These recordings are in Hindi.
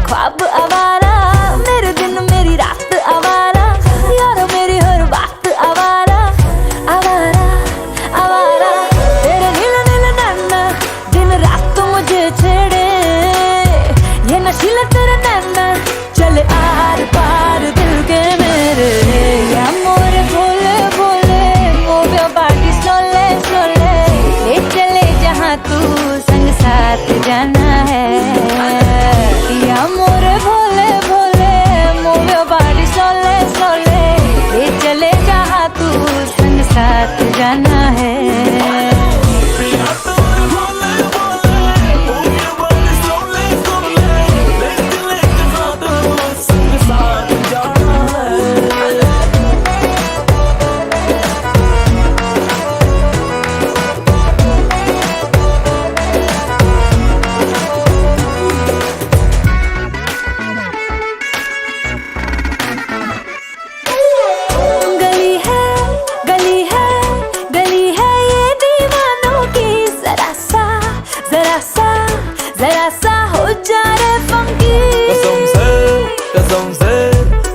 ख्वाब आवारा, मेरे दिन मेरी रात आवारा, यारो मेरी हर बात आवारा, आवारा आवारा। तेरे नीले नीले नैना दिन रात मुझे छेड़े, ये नशीला तेरा नैना चले आर पार दिल के मेरे। या मोरे Bhole Bhole move your body स्लोले स्लोले, ले चले जहाँ तू संग साथ जाना है। या मोरे Bhole Bhole move your body स्लोले स्लोले, ले चले जहाँ तू संग साथ जाना है। जरा सा हो जा रे फंकी,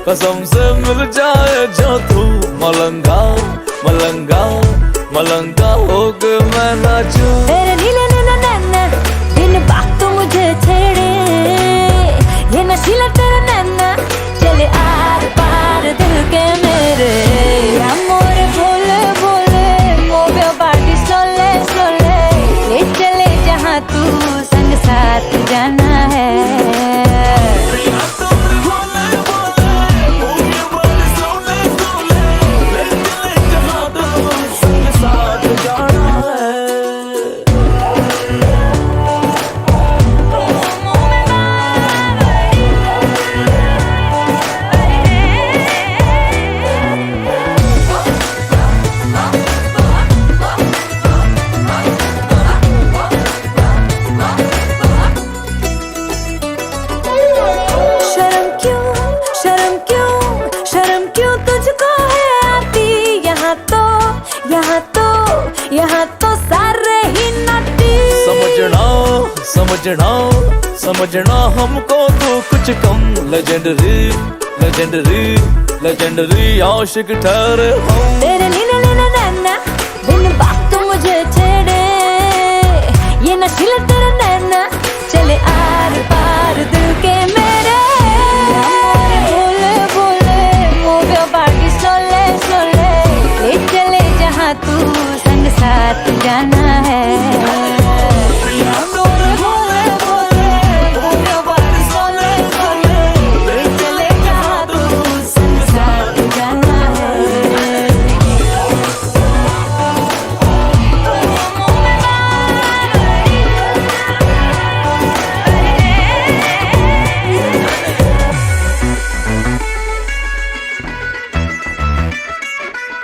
कसम से मिल जाए जो तू मलंगा मलंगा मलंगा हो गए मैं नाचूं। तेरे नीले नीले नैना दिन बात मुझे छेड़े, ये नशीला तेरा नैना चले आर पार दिल के मेरे। या मोरे Bhole Bhole move your body स्लोले स्लोले, ले चले जहाँ तू संग साथ जाना है। यहाँ तो सारे ही नटी। समझना हमको तो कुछ कम लेजेंडरी लेजेंडरी लेजेंडरी आशिक ठहरे हम। तेरे नीले नीले नैना दिन बात मुझे छेड़े, ये नशीला तेरा नैना चले आर पार दिल के मेरे। Bhole Bhole move your body स्लोले स्लोले, ले चले जहाँ तू संग साथ जाना